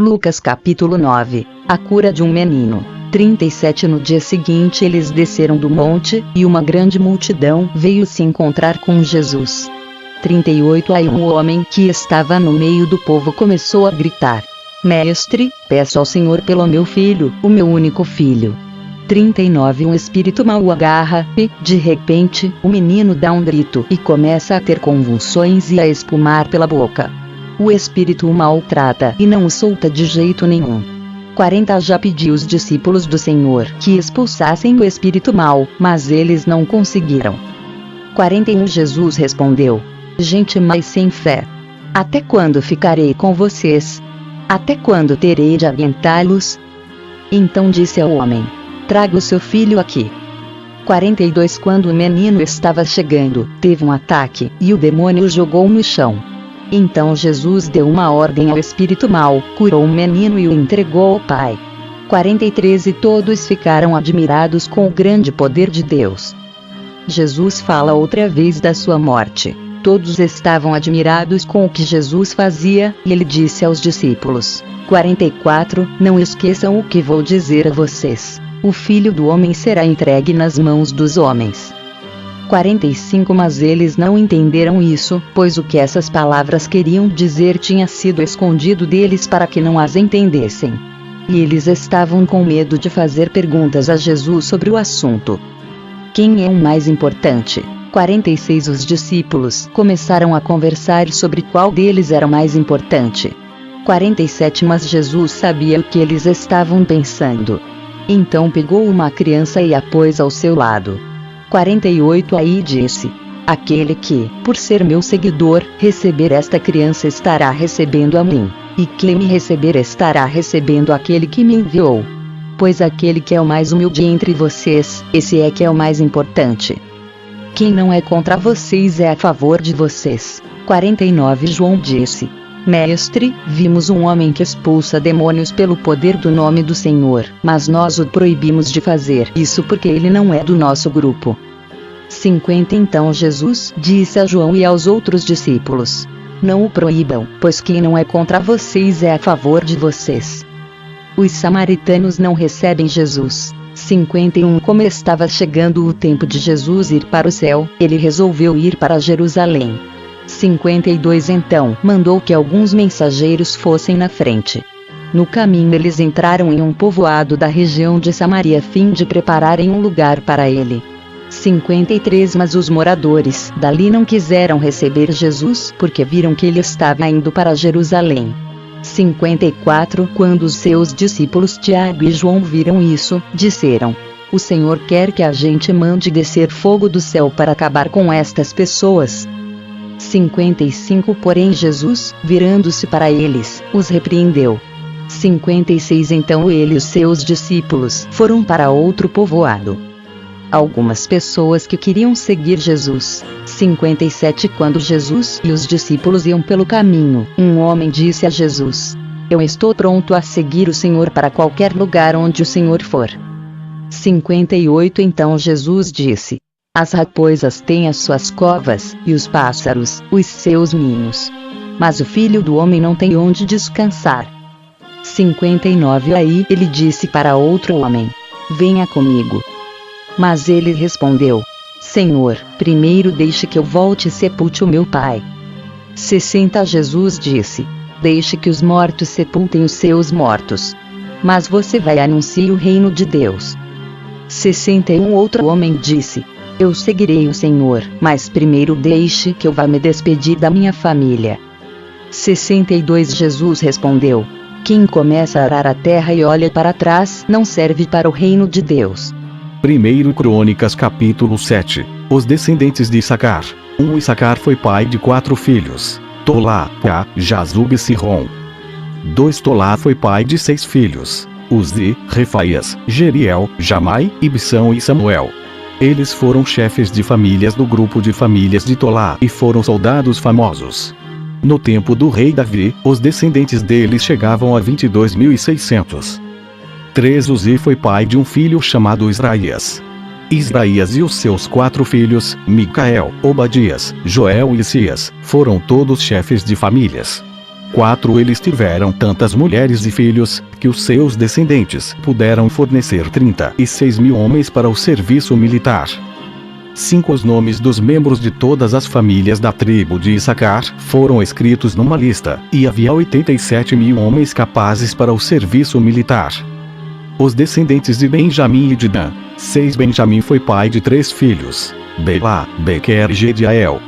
Lucas capítulo 9. A cura de um menino. 37 No dia seguinte eles desceram do monte, e uma grande multidão veio se encontrar com Jesus. 38 Aí um homem que estava no meio do povo começou a gritar: Mestre, peço ao Senhor pelo meu filho, o meu único filho. 39 Um espírito mau o agarra, e, de repente, o menino dá um grito e começa a ter convulsões e a espumar pela boca. O espírito o maltrata e não o solta de jeito nenhum. 40 Já pediu os discípulos do Senhor que expulsassem o espírito mau, mas eles não conseguiram. 41 Jesus respondeu: Gente mais sem fé. Até quando ficarei com vocês? Até quando terei de aguentá-los? Então disse ao homem: Traga o seu filho aqui. 42 Quando o menino estava chegando, teve um ataque, e o demônio o jogou no chão. Então Jesus deu uma ordem ao espírito mau, curou o menino e o entregou ao pai. 43 E todos ficaram admirados com o grande poder de Deus. Jesus fala outra vez da sua morte. Todos estavam admirados com o que Jesus fazia, e ele disse aos discípulos: 44 Não esqueçam o que vou dizer a vocês. O Filho do Homem será entregue nas mãos dos homens. 45 Mas eles não entenderam isso, pois o que essas palavras queriam dizer tinha sido escondido deles para que não as entendessem. E eles estavam com medo de fazer perguntas a Jesus sobre o assunto. Quem é o mais importante? 46 Os discípulos começaram a conversar sobre qual deles era o mais importante. 47 Mas Jesus sabia o que eles estavam pensando. Então pegou uma criança e a pôs ao seu lado. 48 Aí disse: Aquele que, por ser meu seguidor, receber esta criança estará recebendo a mim, e quem me receber estará recebendo aquele que me enviou. Pois aquele que é o mais humilde entre vocês, esse é que é o mais importante. Quem não é contra vocês é a favor de vocês. 49 João disse: Mestre, vimos um homem que expulsa demônios pelo poder do nome do Senhor, mas nós o proibimos de fazer isso porque ele não é do nosso grupo. 50 Então Jesus disse a João e aos outros discípulos: Não o proíbam, pois quem não é contra vocês é a favor de vocês. Os samaritanos não recebem Jesus. 51 Como estava chegando o tempo de Jesus ir para o céu, ele resolveu ir para Jerusalém. 52 Então mandou que alguns mensageiros fossem na frente. No caminho eles entraram em um povoado da região de Samaria a fim de prepararem um lugar para ele. 53 Mas os moradores dali não quiseram receber Jesus porque viram que ele estava indo para Jerusalém. 54 Quando os seus discípulos Tiago e João viram isso, disseram: O Senhor quer que a gente mande descer fogo do céu para acabar com estas pessoas. 55 Porém Jesus, virando-se para eles, os repreendeu. 56 Então ele e os seus discípulos foram para outro povoado. Algumas pessoas que queriam seguir Jesus. 57 Quando Jesus e os discípulos iam pelo caminho, um homem disse a Jesus: Eu estou pronto a seguir o Senhor para qualquer lugar onde o Senhor for. 58 Então Jesus disse: As raposas têm as suas covas, e os pássaros, os seus ninhos. Mas o Filho do Homem não tem onde descansar. 59 Aí ele disse para outro homem: Venha comigo. Mas ele respondeu: Senhor, primeiro deixe que eu volte e sepulte o meu pai. 60 Jesus disse: Deixe que os mortos sepultem os seus mortos. Mas você vai anunciar o reino de Deus. 61 Outro homem disse: Eu seguirei o Senhor, mas primeiro deixe que eu vá me despedir da minha família. 62 Jesus respondeu: Quem começa a arar a terra e olha para trás não serve para o reino de Deus. 1 Crônicas capítulo 7. Os descendentes de Issacar. Issacar foi pai de 4 filhos: Tolá, Pua, Jazub e Sirrom. 2 Tolá foi pai de 6 filhos: Uzi, Refaias, Jeriel, Jamai, Ibsão e Samuel. Eles foram chefes de famílias do grupo de famílias de Tolá e foram soldados famosos. No tempo do rei Davi, os descendentes deles chegavam a 22.600. 3 Uzi foi pai de um filho chamado Israías. Israías e os seus 4 filhos, Micael, Obadias, Joel e Isias, foram todos chefes de famílias. 4 Eles tiveram tantas mulheres e filhos, que os seus descendentes puderam fornecer 36 mil homens para o serviço militar. 5 Os nomes dos membros de todas as famílias da tribo de Issacar foram escritos numa lista, e havia 87 mil homens capazes para o serviço militar. Os descendentes de Benjamim e de Dan. 6 Benjamim foi pai de 3 filhos: Belá, Bequer e Gediael.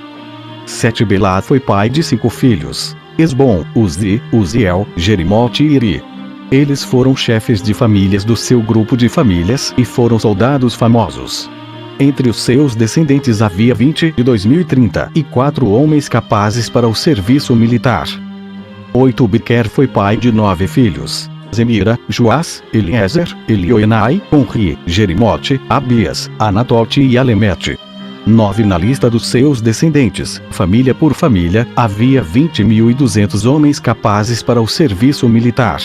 7 Belá foi pai de 5 filhos: Esbom, Uzi, Uziel, Jerimote e Iri. Eles foram chefes de famílias do seu grupo de famílias e foram soldados famosos. Entre os seus descendentes havia 22.034 homens capazes para o serviço militar. 8 Bequer foi pai de 9 filhos: Zemira, Joás, Eliezer, Elioenai, Onri, Jerimote, Abias, Anatote e Alemete. 9 Na lista dos seus descendentes, família por família, havia 20.200 homens capazes para o serviço militar.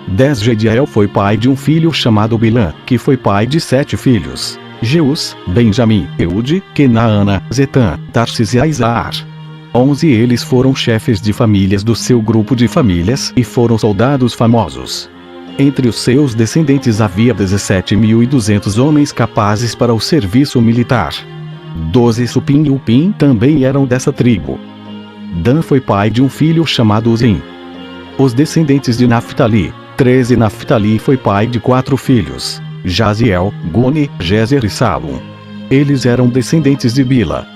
10 Gediael foi pai de um filho chamado Bilã, que foi pai de 7 filhos: Jeus, Benjamim, Eude, Kenaana, Zetã, Tarsis e Aizar. 11 Eles foram chefes de famílias do seu grupo de famílias e foram soldados famosos. Entre os seus descendentes havia 17.200 homens capazes para o serviço militar. 12 Supim e Upim também eram dessa tribo. Dan foi pai de um filho chamado Uzim. Os descendentes de Naftali. 13 Naftali foi pai de 4 filhos: Jaziel, Guni, Jezer e Salum. Eles eram descendentes de Bila.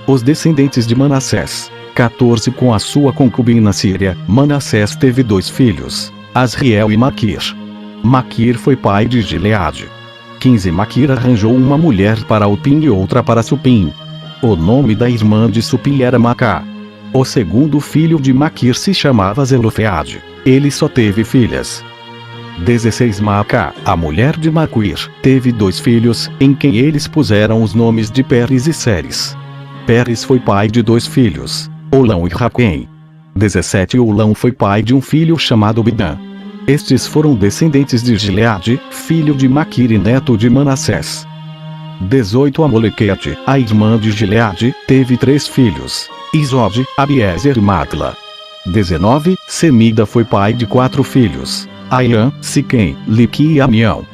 Os descendentes de Manassés. 14 Com a sua concubina Síria, Manassés teve 2 filhos: Asriel e Maquir. Maquir foi pai de Gileade. 15 Maquir arranjou uma mulher para Upim e outra para Supim. O nome da irmã de Supim era Macá. O segundo filho de Maquir se chamava Zelofeade. Ele só teve filhas. 16 Macá, a mulher de Maquir, teve 2 filhos, em quem eles puseram os nomes de Pérez e Seres. Pérez foi pai de 2 filhos: Olão e Raquém. 17 Olão foi pai de um filho chamado Bidã. Estes foram descendentes de Gileade, filho de Maquir e neto de Manassés. 18 Amolequete, a irmã de Gileade, teve 3 filhos: Isode, Abiezer e Matla. 19 Semida foi pai de 4 filhos: Aiã, Siquém, Liqui e Amião.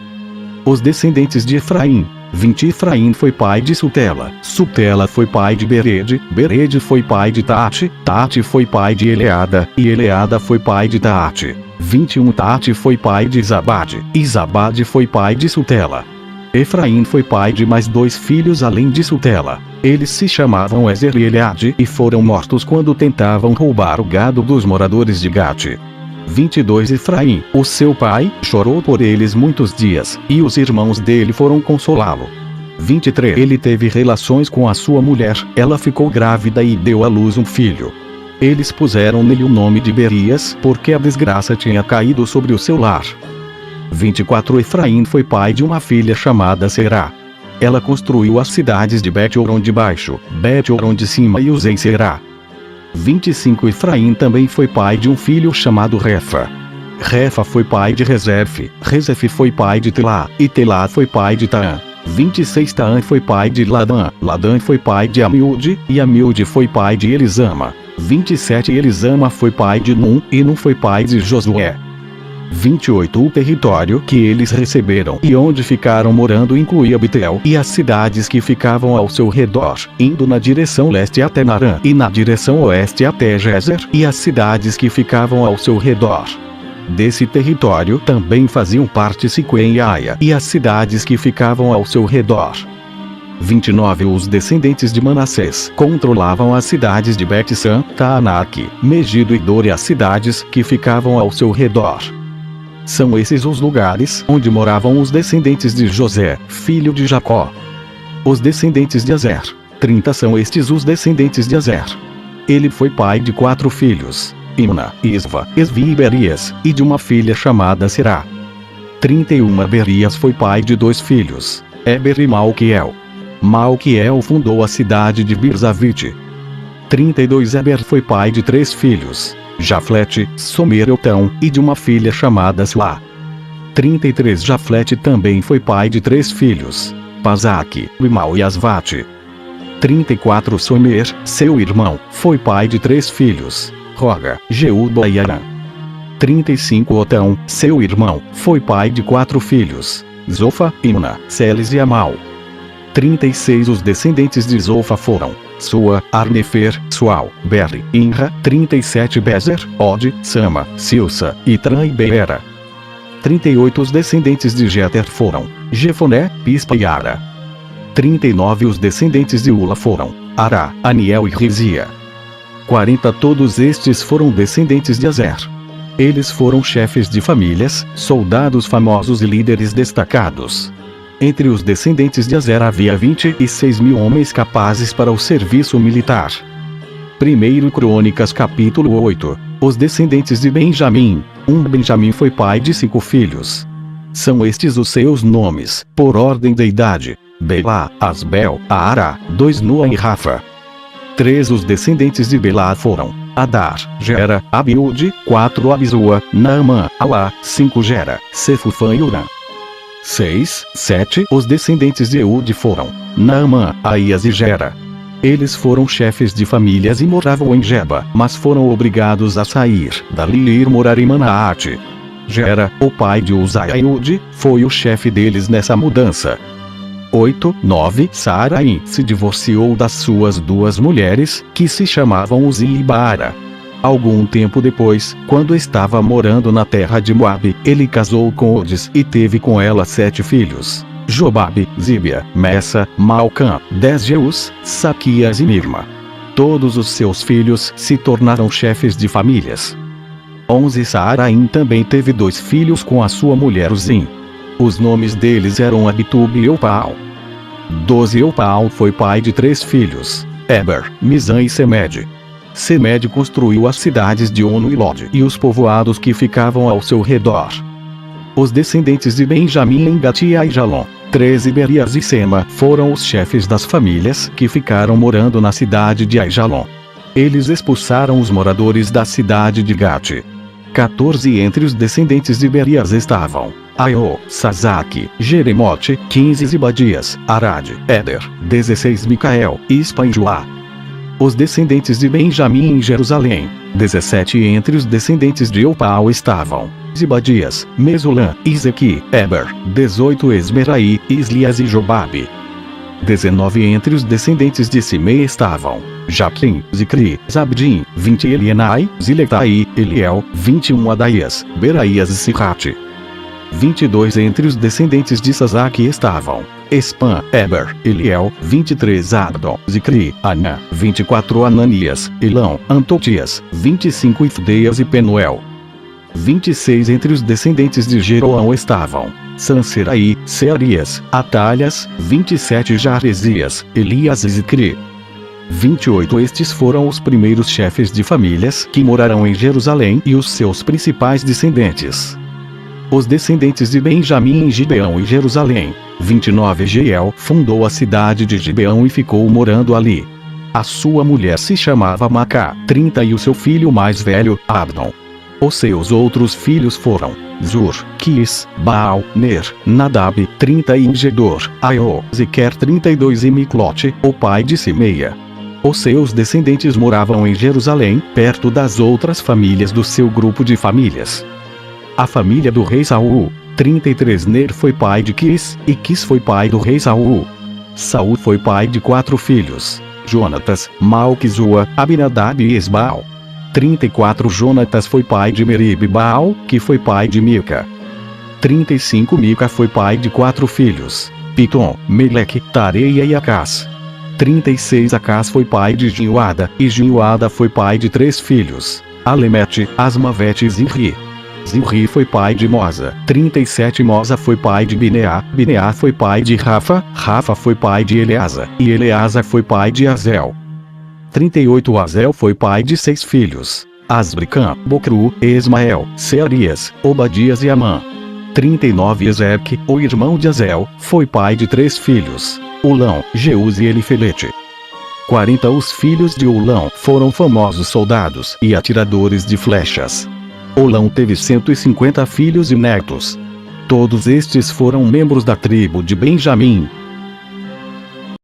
Os descendentes de Efraim. 20 Efraim foi pai de Sutela. Sutela foi pai de Berede. Berede foi pai de Taate. Taate foi pai de Eleada. E Eleada foi pai de Taate. 21 Taate foi pai de Zabade. E Zabade foi pai de Sutela. Efraim foi pai de mais 2 filhos além de Sutela. Eles se chamavam Ezer e Eleade e foram mortos quando tentavam roubar o gado dos moradores de Gate. 22 Efraim, o seu pai, chorou por eles muitos dias, e os irmãos dele foram consolá-lo. 23 Ele teve relações com a sua mulher, ela ficou grávida e deu à luz um filho. Eles puseram nele o nome de Berias, porque a desgraça tinha caído sobre o seu lar. 24 Efraim foi pai de uma filha chamada Será. Ela construiu as cidades de Bet-Horon de baixo, Bet-Horon de cima e Uzem Será. 25 Efraim também foi pai de um filho chamado Refa. Refa foi pai de Rezef. Rezef foi pai de Telá, e Telá foi pai de Taã. 26 Taã foi pai de Ladã. Ladã foi pai de Amiúde, e Amiúde foi pai de Elisama. 27 Elisama foi pai de Num, e Num foi pai de Josué. 28 O território que eles receberam e onde ficaram morando incluía Betel e as cidades que ficavam ao seu redor, indo na direção leste até Narã e na direção oeste até Gezer e as cidades que ficavam ao seu redor. Desse território também faziam parte Siquém e Aia e as cidades que ficavam ao seu redor. 29 Os descendentes de Manassés controlavam as cidades de Bet-San, Taanaque, Megido e Dor e as cidades que ficavam ao seu redor. São esses os lugares onde moravam os descendentes de José, filho de Jacó. Os descendentes de Azer. 30 São estes os descendentes de Azer. Ele foi pai de 4 filhos: Imna, Isva, Esvi e Berias, e de uma filha chamada Será. 31 Berias foi pai de 2 filhos: Eber e Malquiel. Malquiel fundou a cidade de Birzavite. 32 Eber foi pai de 3 filhos: Jaflete, Somer e Otão, e de uma filha chamada Suá. 33 Jaflete também foi pai de 3 filhos: Pazaque, Imal e Asvate. 34 Somer, seu irmão, foi pai de 3 filhos: Roga, Jeuba e Arã. 35 Otão, seu irmão, foi pai de 4 filhos, Zofa, Imna, Celes e Amal. 36 Os descendentes de Zofa foram Sua, Arnefer, Sual, Berri, Inra. 37 Bezer, Od, Sama, Silsa, Itran e Beera. 38 Os descendentes de Jeter foram Jefoné, Pispa e Ara. 39 Os descendentes de Ula foram Ará, Aniel e Rizia. 40 Todos estes foram descendentes de Azer. Eles foram chefes de famílias, soldados famosos e líderes destacados. Entre os descendentes de Azer havia 26.000 homens capazes para o serviço militar. 1 Crônicas capítulo 8. Os descendentes de Benjamim. Benjamim foi pai de 5 filhos. São estes os seus nomes, por ordem de idade: Belá, Asbel, Aara, 2 Noa e Rafa. 3 Os descendentes de Belá foram Adar, Gera, Abiúde, 4 Abizua, Naamã, Alá, 5 Gera, Sefufã e Urã. 6, 7 Os descendentes de Eude foram Naamã, Aías e Gera. Eles foram chefes de famílias e moravam em Geba, mas foram obrigados a sair dali e ir morar em Manaate. Gera, o pai de Uzai e Eude, foi o chefe deles nessa mudança. 8, 9 Saaraim se divorciou das suas 2 mulheres, que se chamavam Uzi e Baara. Algum tempo depois, quando estava morando na terra de Moabe, ele casou com Odes e teve com ela 7 filhos: Jobabe, Zíbia, Messa, Malcã, 10 Jeus, Saquias e Mirma. Todos os seus filhos se tornaram chefes de famílias. 11 Saaraim também teve 2 filhos com a sua mulher Uzim. Os nomes deles eram Abitub e Eupal. 12 Eupal foi pai de 3 filhos: Eber, Mizã e Semed. Semed construiu as cidades de Ono e Lod e os povoados que ficavam ao seu redor. Os descendentes de Benjamim em Gatia e Jalom, 13 Berias e Sema, foram os chefes das famílias que ficaram morando na cidade de Aijalon. Eles expulsaram os moradores da cidade de Gate. 14 Entre os descendentes de Berias estavam Aiô, Sazaque, Jeremote, 15 Zibadias, Arad, Éder, 16 Micael, Ispa e Joá. Os descendentes de Benjamim em Jerusalém. 17 Entre os descendentes de Eupal estavam Zibadias, Mesulã, Izequi, Eber, 18 Esmeraí, Islias e Jobabe. 19 Entre os descendentes de Simei estavam Jaquim, Zicri, Zabdim, 20 Elienai, Ziletai, Eliel, 21 Adaias, Beraías e Sirrate. 22 Entre os descendentes de Sazaque estavam Espan, Eber, Eliel, 23 Abdon, Zicri, Anã, 24 Ananias, Elão, Antotias, 25 Ifdeias e Penuel. 26 Entre os descendentes de Jeroão estavam Sanseraí, Searias, Atalhas, 27 Jaresias, Elias e Zicri. 28 Estes foram os primeiros chefes de famílias que moraram em Jerusalém e os seus principais descendentes. Os descendentes de Benjamim em Gibeão e Jerusalém. 29 Jeiel fundou a cidade de Gibeão e ficou morando ali. A sua mulher se chamava Macá, 30 e o seu filho mais velho, Abdon. Os seus outros filhos foram Zur, Quis, Baal, Ner, Nadab, 30 e Ingedor, Aiô, Ziquer 32 e Miclote, o pai de Simeia. Os seus descendentes moravam em Jerusalém, perto das outras famílias do seu grupo de famílias. A família do rei Saul. 33 Ner foi pai de Quis, e Quis foi pai do rei Saul. Saul foi pai de 4 filhos: Jonatas, Malquizua, Abinadab e Esbaal. 34 Jonatas foi pai de Merib e Baal, que foi pai de Mica. 35 Mica foi pai de 4 filhos: Pitom, Meleque, Tareia e Acás. 36 Acás foi pai de Ginhuada, e Ginhuada foi pai de 3 filhos: Alemete, Asmavete e Zinri. Zinri foi pai de Moza. 37 Moza foi pai de Bineá. Bineá foi pai de Rafa. Rafa foi pai de Eleasa. E Eleasa foi pai de Azel. 38 Azel foi pai de 6 filhos: Asbricam, Bocru, Esmael, Searias, Obadias e Amã. 39 Ezeque, o irmão de Azel, foi pai de 3 filhos: Ulão, Jeus e Elifelete. 40 Os filhos de Ulão foram famosos soldados e atiradores de flechas. Ulão teve 150 filhos e netos. Todos estes foram membros da tribo de Benjamim.